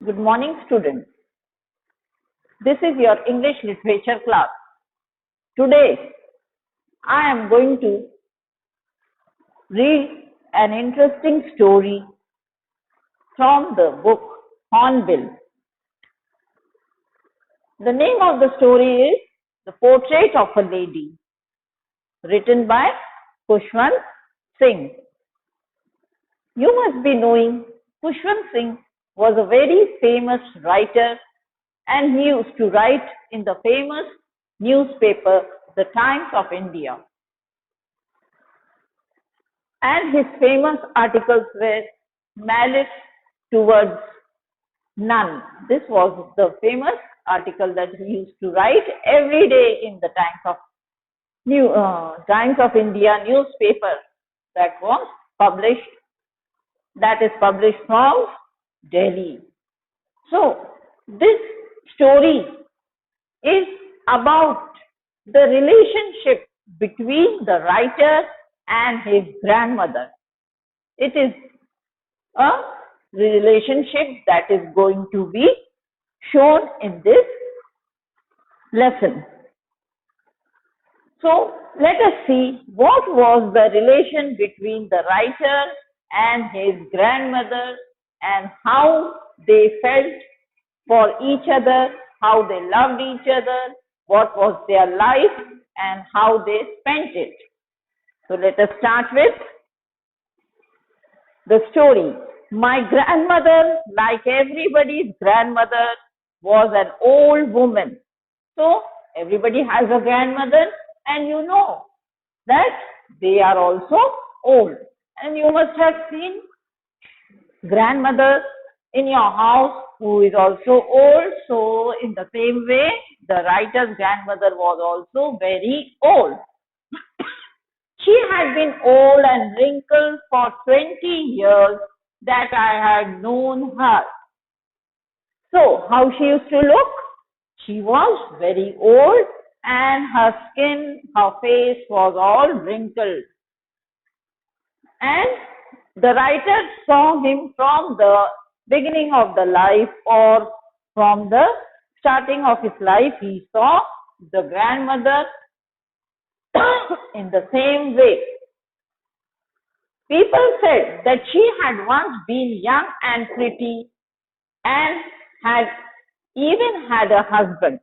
Good morning, students. This is your English literature class. Today, I am going to read an interesting story from the book Hornbill. The name of the story is The Portrait of a Lady, written by Khushwant Singh. You must be knowing Khushwant Singh was a very famous writer, and he used to write in the famous newspaper, The Times of India. And his famous articles were Malice Towards None. This was the famous article that he used to write every day in the Times of India newspaper that is published from Delhi. So this story is about the relationship between the writer and his grandmother. It is a relationship that is going to be shown in this lesson. So let us see what was the relation between the writer and his grandmother and how they felt for each other, how they loved each other, what was their life and how they spent it. So let us start with the story. My grandmother, like everybody's grandmother, was an old woman. So everybody has a grandmother, and you know that they are also old. And you must have seen grandmother in your house who is also old. So in the same way, the writer's grandmother was also very old. She had been old and wrinkled for 20 years that I had known her. So how she used to look? She was very old and her skin, her face was all wrinkled. And the writer saw him from the beginning of the life, or from the starting of his life. He saw the grandmother in the same way. People said that she had once been young and pretty and had even had a husband.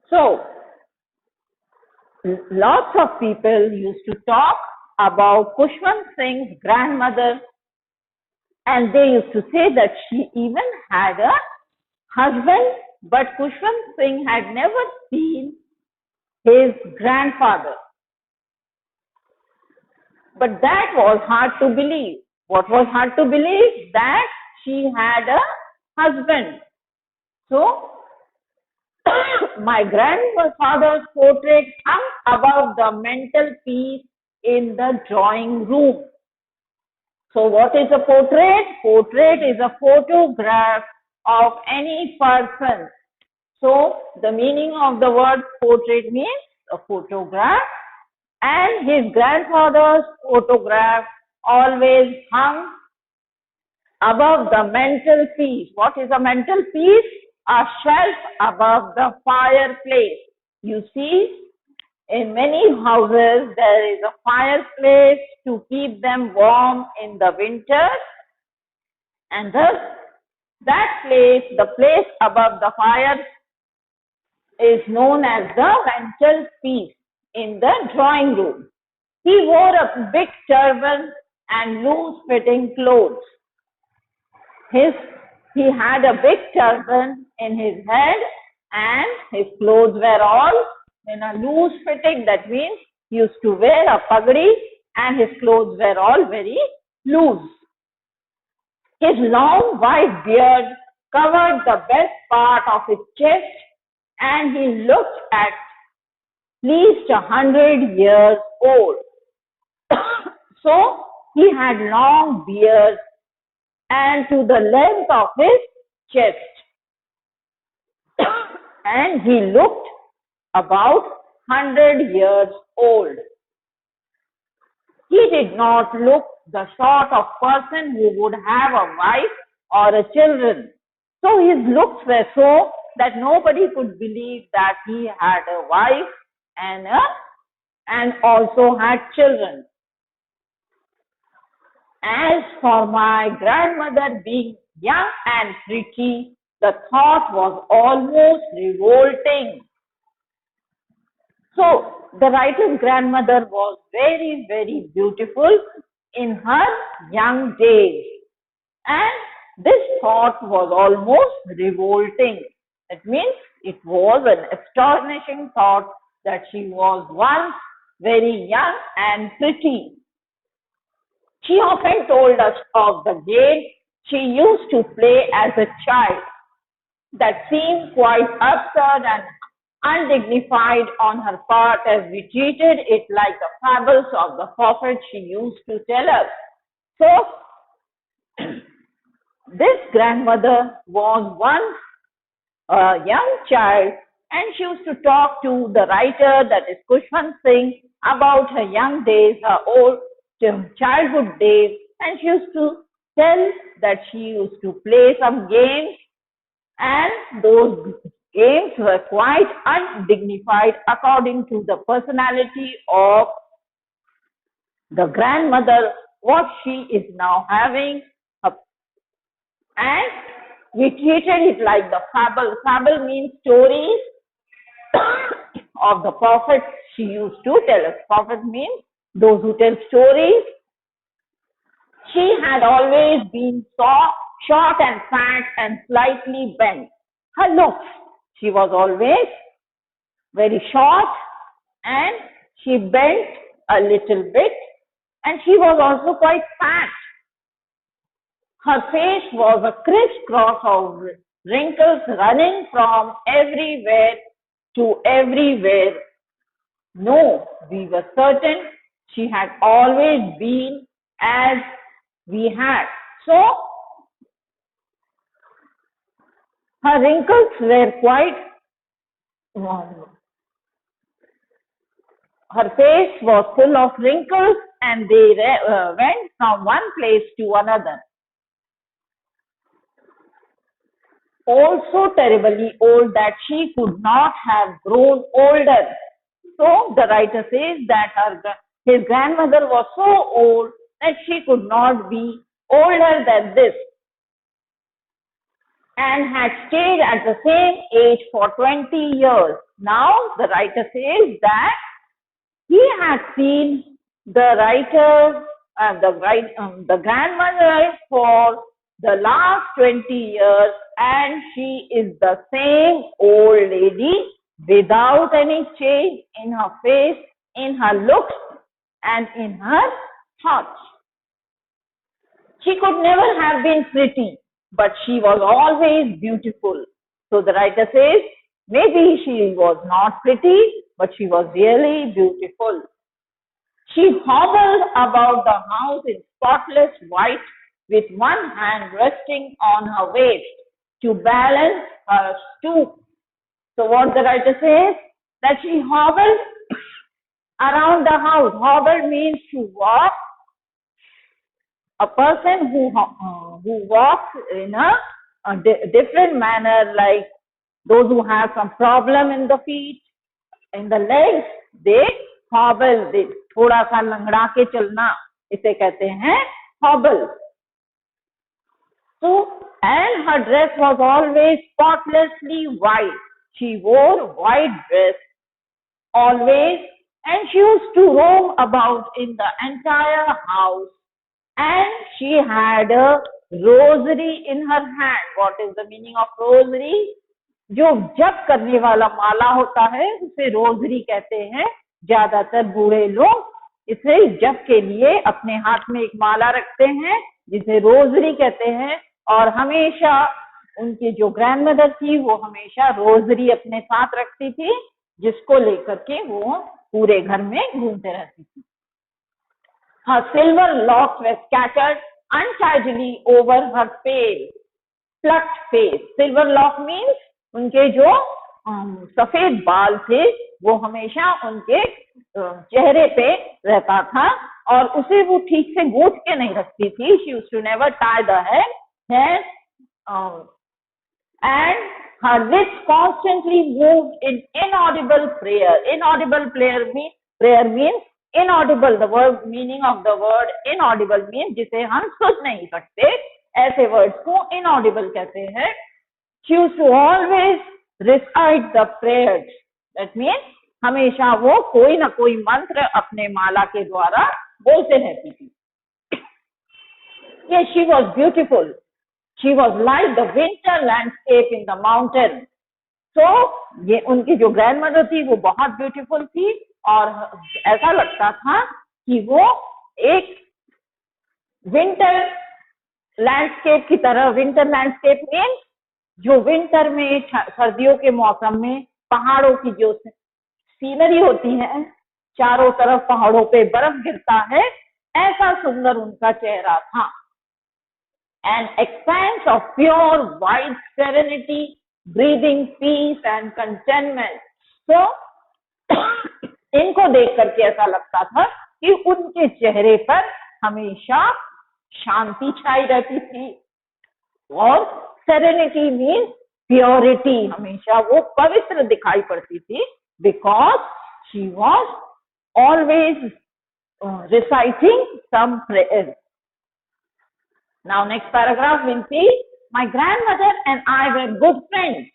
So, lots of people used to talk about Khushwant Singh's grandmother, and they used to say that she even had a husband, but Khushwant Singh had never seen his grandfather. But that was hard to believe. What was hard to believe? That she had a husband. So, my grandfather's portrait hung above the mantelpiece in the drawing room. So what is a portrait? Portrait is a photograph of any person. So the meaning of the word portrait means a photograph, and his grandfather's photograph always hung above the mantelpiece. What is a mantelpiece? A shelf above the fireplace. You see, in many houses there is a fireplace to keep them warm in the winter, and thus the place above the fire is known as the mantelpiece in the drawing room. He wore a big turban and loose-fitting clothes. He had a big turban in his head, and his clothes were all in a loose fitting. That means he used to wear a pagadi and his clothes were all very loose. His long white beard covered the best part of his chest, and he looked at least 100 years old. So he had long beard and to the length of his chest. And he looked about 100 years old. He did not look the sort of person who would have a wife or a children. So his looks were so that nobody could believe that he had a wife and also had children. As for my grandmother being young and pretty, the thought was almost revolting. So the writer's grandmother was very, very beautiful in her young days. And this thought was almost revolting. It means it was an astonishing thought that she was once very young and pretty. She often told us of the game she used to play as a child that seemed quite absurd and undignified on her part, as we treated it like the fables of the prophet she used to tell us. So, this grandmother was once a young child and she used to talk to the writer, that is Khushwant Singh, about her young days, her old childhood days, and she used to tell that she used to play some games and those games were quite undignified according to the personality of the grandmother, what she is now having. And we treated it like the fable. Fable means stories of the prophet she used to tell us. Prophet means those who tell stories. She had always been short and fat and slightly bent. Her looks, she was always very short and she bent a little bit and she was also quite fat. Her face was a crisscross of wrinkles running from everywhere to everywhere. No, we were certain she had always been as we had. So, her wrinkles were quite, her face was full of wrinkles and they went from one place to another. Also terribly old that she could not have grown older. So the writer says that his grandmother was so old that she could not be older than this and had stayed at the same age for 20 years. Now the writer says that he had seen the grandmother for the last 20 years and she is the same old lady without any change in her face, in her looks and in her thoughts. She could never have been pretty, but she was always beautiful. So the writer says, maybe she was not pretty, but she was really beautiful. She hobbled about the house in spotless white with one hand resting on her waist to balance her stoop. So what the writer says, that she hobbled around the house. Hobble means to walk. A person who walks in a different manner, like those who have some problem in the feet, in the legs, they hobble. They थोड़ा सा लंगड़ा के चलना, इसे कहते हैं hobble. So, and her dress was always spotlessly white. She wore white dress always, and she used to roam about in the entire house. And she had a rosary in her hand. What is the meaning of rosary? जो जप करने वाला माला होता है उसे rosary कहते हैं. ज्यादातर बूढ़े लोग इसे जप के लिए अपने हाथ में एक माला रखते हैं जिसे रोजरी कहते हैं. और हमेशा उनकी जो ग्रैंडमदर थी वो हमेशा रोजरी अपने साथ रखती थी, जिसको लेकर के वो पूरे घर में घूमते रहती थी. Her silver locks were scattered untidily over her pale, plucked face. Silver lock means उनके जो सफेद बाल थे वो हमेशा उनके चेहरे पे रहता था और उसे वो ठीक से गूंथ के नहीं रखती थी. She used to never tie the hair and her lips constantly moved in inaudible prayer. Inaudible prayer means inaudible. The word meaning of the word inaudible means जिसे हम सुन नहीं सकते, ऐसे words को inaudible कहते हैं. She used to always recite the prayers. That means हमेशा वो कोई ना कोई मंत्र अपने माला के द्वारा बोलते रहती थी. Yes, she was beautiful. She was like the winter landscape in the mountain. So ये उनकी जो ग्रैंड मदर थी वो बहुत ब्यूटीफुल थी और ऐसा लगता था कि वो एक विंटर लैंडस्केप की तरह. विंटर लैंडस्केप मीन्स जो विंटर में सर्दियों के मौसम में पहाड़ों की जो सीनरी होती है, चारों तरफ पहाड़ों पे बर्फ गिरता है, ऐसा सुंदर उनका चेहरा था. An expanse of pure white serenity, breathing peace and contentment. So इनको देख करके ऐसा लगता था कि उनके चेहरे पर हमेशा शांति छाई रहती थी और सेरेनिटी मीन्स प्योरिटी, हमेशा वो पवित्र दिखाई पड़ती थी. Because she was always reciting some prayers. Now next paragraph we'll see, my grandmother and I were good friends.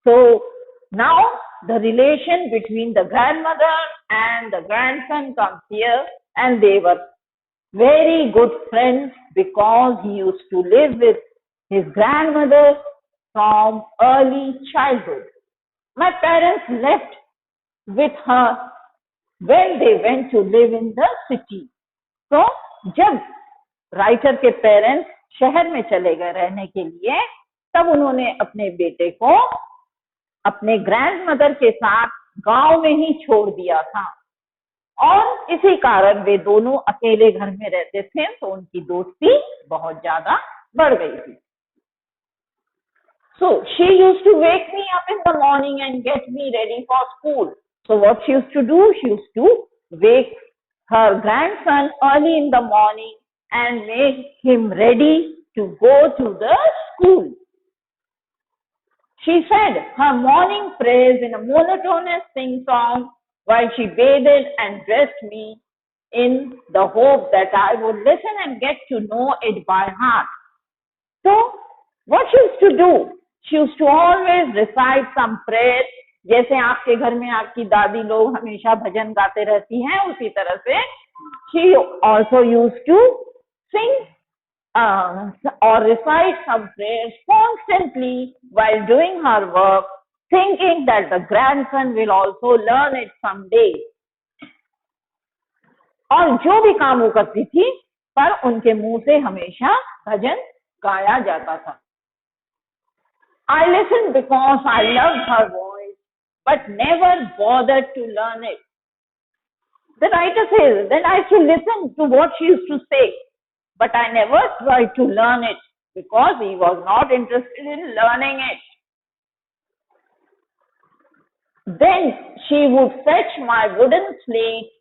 So now the relation between the grandmother and the grandson comes here, and they were very good friends because he used to live with his grandmother from early childhood. My parents left with her when they went to live in the city. So जब writer के parents शहर में चले गए रहने के लिए, तब उन्होंने अपने बेटे को अपने ग्रैंडमदर के साथ गांव में ही छोड़ दिया था और इसी कारण वे दोनों अकेले घर में रहते थे, तो उनकी दोस्ती बहुत ज्यादा बढ़ गई थी. So she used to wake me up in the morning and get me ready for school. So what she used to do, she used to wake her grandson early in the morning and make him ready to go to the school. She said her morning prayers in a monotonous sing-song while she bathed and dressed me in the hope that I would listen and get to know it by heart. So what she used to do, she used to always recite some prayers. जैसे आपके घर में आपकी दादी लोग हमेशा भजन गाते रहती हैं, उसी तरह से she also used to sing or recite some prayers constantly while doing her work, thinking that the grandson will also learn it someday. और जो भी काम वो करती थी, पर उनके मुंह से हमेशा भजन गाया जाता था. I listened because I loved her voice, but never bothered to learn it. The writer says that I should listen to what she used to say, but I never tried to learn it because he was not interested in learning it. Then she would fetch my wooden slate,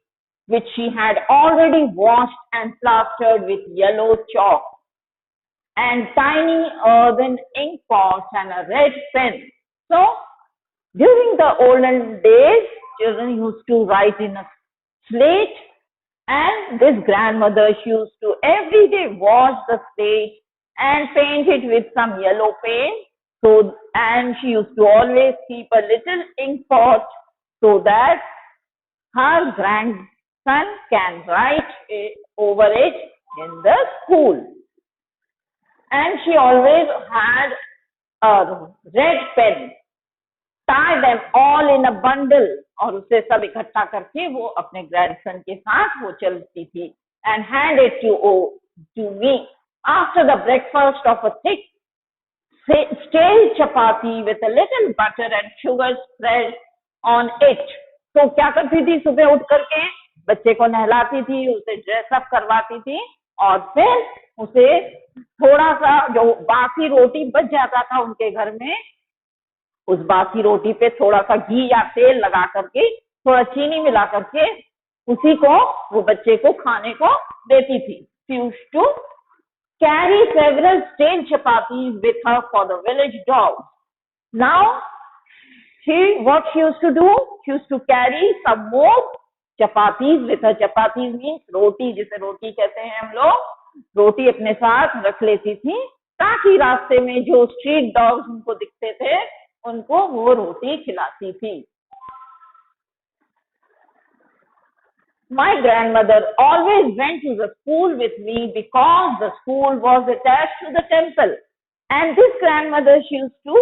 which she had already washed and plastered with yellow chalk, and tiny earthen ink pots and a red pen. So, during the olden days, children used to write in a slate, and this grandmother, she used to every day wash the slate and paint it with some yellow paint. So, and she used to always keep a little ink pot so that her grandson can write over it in the school. And she always had a red pen, tie them all in a bundle, और उसे सब इकट्ठा करके वो अपने grandson के साथ वो चलती थी, and hand it to me after the breakfast of a thick stale chapati with a little butter and sugar spread on it. तो क्या करती थी, सुबह उठ करके बच्चे को नहलाती थी, उसे ड्रेसअप करवाती थी और फिर उसे थोड़ा सा जो बासी रोटी बच जाता था उनके घर में, उस बासी रोटी पे थोड़ा सा घी या तेल लगा करके, थोड़ा चीनी मिला करके उसी को वो बच्चे को खाने को देती थी. She used to carry several stale chapatis with her for the village dogs. Now, what she used to do? She used to carry some more chapatis with her. Chapatis means roti, जिसे रोटी कहते हैं हम लोग. रोटी अपने साथ रख लेती थी ताकि रास्ते में जो स्ट्रीट डॉग्स उनको दिखते थे उनको वो रोटी खिलाती थी. My grandmother always went to the school with me because the school was attached to the temple. And this grandmother, she used to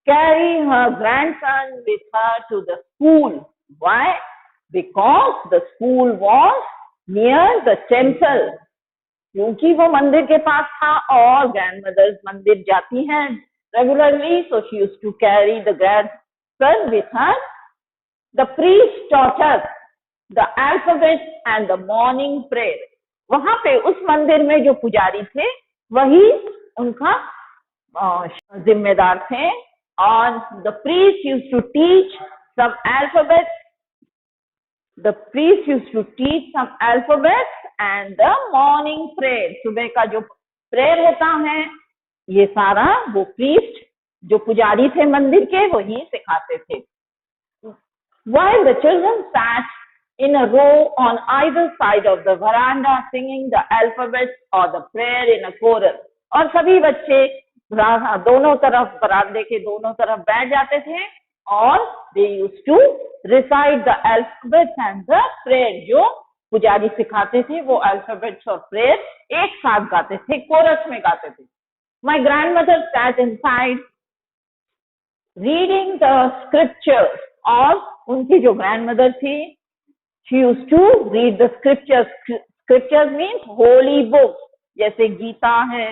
carry her grandson with her to the school. Why? Because the school was near the temple. क्योंकि वो मंदिर के पास था और grandmothers मंदिर जाती हैं regularly, so she used to carry the grandson with her. The priest taught us the alphabet and the morning prayer. वहां पे उस मंदिर में जो पुजारी थे वही उनका जिम्मेदार थे. और the priest used to teach some alphabets. The priest used to teach some alphabets and the morning prayer. सुबह का जो प्रेयर होता है ये सारा वो priest जो पुजारी थे मंदिर के वही सिखाते थे. While the children sat in a row on either side of the veranda singing the alphabet or the prayer in a chorus. और सभी बच्चे दोनों तरफ बरामदे के दोनों तरफ बैठ जाते थे और they used to recite the alphabets and the prayer. जो पुजारी सिखाते थे वो alphabets और prayer एक साथ गाते थे, कोरस में गाते थे. My grandmother sat inside reading the scriptures. और उनकी जो grandmother थी she used to read the scriptures. Scriptures means holy books. जैसे गीता है,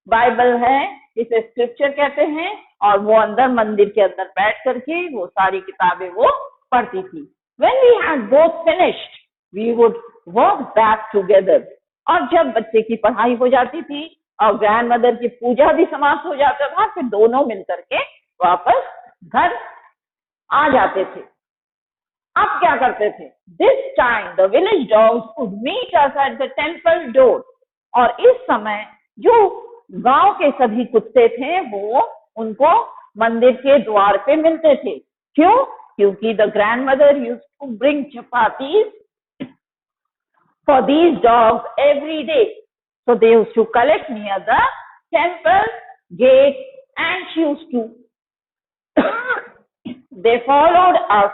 बाइबल है, इसे स्क्रिप्चर कहते हैं. और वो अंदर मंदिर के अंदर बैठ करके वो सारी किताबें वो पढ़ती थी. When we had both finished, we would walk back together. और जब बच्चे की पढ़ाई हो जाती थी और ग्रैंडमदर की पूजा भी समाप्त हो जाता था फिर दोनों मिलकर के वापस घर आ जाते थे. अब क्या करते थे? This time the village dogs would meet us at the temple door. और इस समय जो गांव के सभी कुत्ते थे वो उनको मंदिर के द्वार पे मिलते थे. क्यों? क्योंकि the grandmother used to bring chapatis for these dogs every day. So they used to collect near the temple gate and she used to they followed us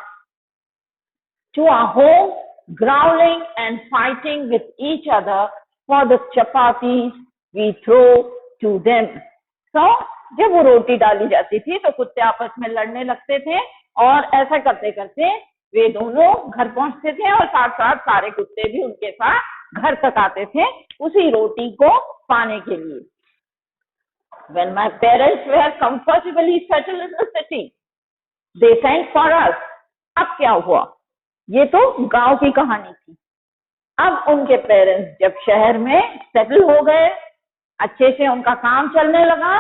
to our home, growling and fighting with each other for the chapatis we throw to them. So, जब वो रोटी डाली जाती थी तो कुत्ते आपस में लड़ने लगते थे और ऐसा करते करते वे दोनों घर पहुंचते थे और साथ साथ सारे कुत्ते भी उनके साथ घर तक आते थे उसी रोटी को पाने के लिए. When my parents were comfortably settled in the city, they sent for us. अब क्या हुआ? ये तो गांव की कहानी थी. अब उनके पेरेंट्स जब शहर में सेटल हो गए, अच्छे से उनका काम चलने लगा,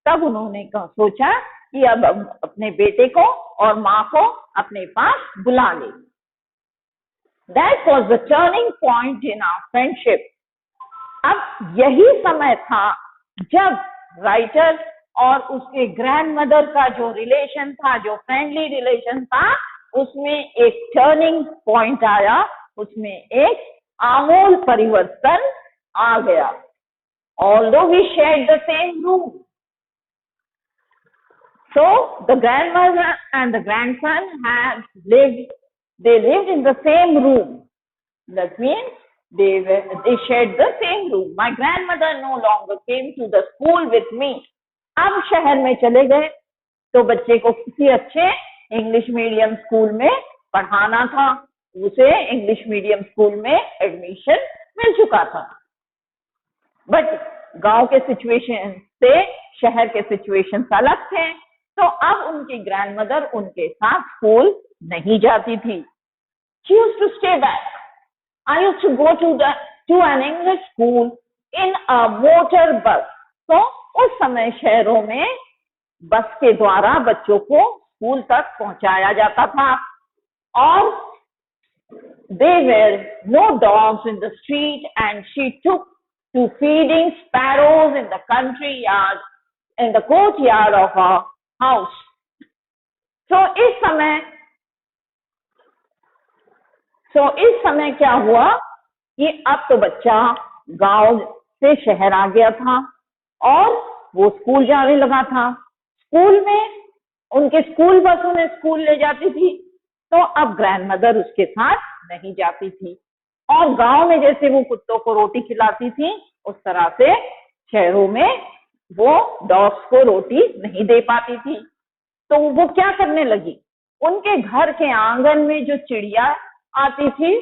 तब उन्होंने सोचा कि अब अपने बेटे को और माँ को अपने पास बुला ले. That was the turning point in our friendship. अब यही समय था जब राइटर और उसके ग्रैंडमदर का जो रिलेशन था, जो फ्रेंडली रिलेशन था, उसमें एक टर्निंग पॉइंट आया, उसमें एक आमूल परिवर्तन आ गया. Although we shared the same room, so the grandmother and the grandson they lived in the same room. That means they shared the same room. My grandmother no longer came to the school with me. अब शहर में चले गए तो बच्चे को किसी अच्छे इंग्लिश मीडियम स्कूल में पढ़ाना था. उसे इंग्लिश मीडियम स्कूल में एडमिशन मिल चुका था. बट गांव के सिचुएशन से शहर के सिचुएशन अलग थे, तो अब उनकी ग्रैंडमदर उनके साथ स्कूल नहीं जाती थी. She used to stay back. I used to go to an English school in a motor bus. तो उस समय शहरों में बस के द्वारा बच्चों को स्कूल तक पहुंचाया जाता था और there were no dogs in the street and she took to feeding sparrows in the country yard in the courtyard of her house. So इस समय क्या हुआ कि अब तो बच्चा गांव से शहर आ गया था और वो स्कूल जाने लगा था। स्कूल में उनके स्कूल बस उन्हें स्कूल ले जाती थी, तो अब ग्रैंडमदर उसके साथ नहीं जाती थी और गांव में जैसे वो कुत्तों को रोटी खिलाती थी उस तरह से शहरों में वो डॉग्स को रोटी नहीं दे पाती थी। तो वो क्या करने लगी, उनके घर के आंगन में जो चिड़िया आती थी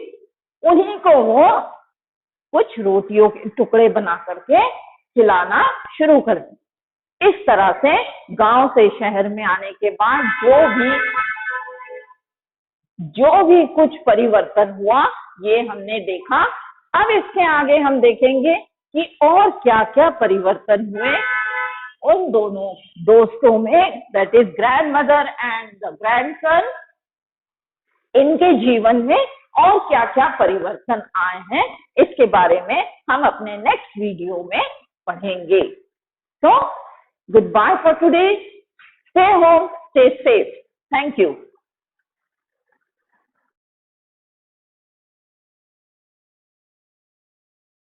उन्हीं को वो कुछ रोटियों के टुकड़े बना करके खिलाना शुरू कर दी। इस तरह से गांव से शहर में आने के बाद जो भी कुछ परिवर्तन हुआ ये हमने देखा। अब इसके आगे हम देखेंगे कि और क्या क्या परिवर्तन हुए उन दोनों दोस्तों में, that is grandmother and the grandson, इनके जीवन में और क्या क्या परिवर्तन आए हैं इसके बारे में हम अपने नेक्स्ट वीडियो में पढ़ेंगे। So, goodbye for today. Stay home, stay safe. Thank you.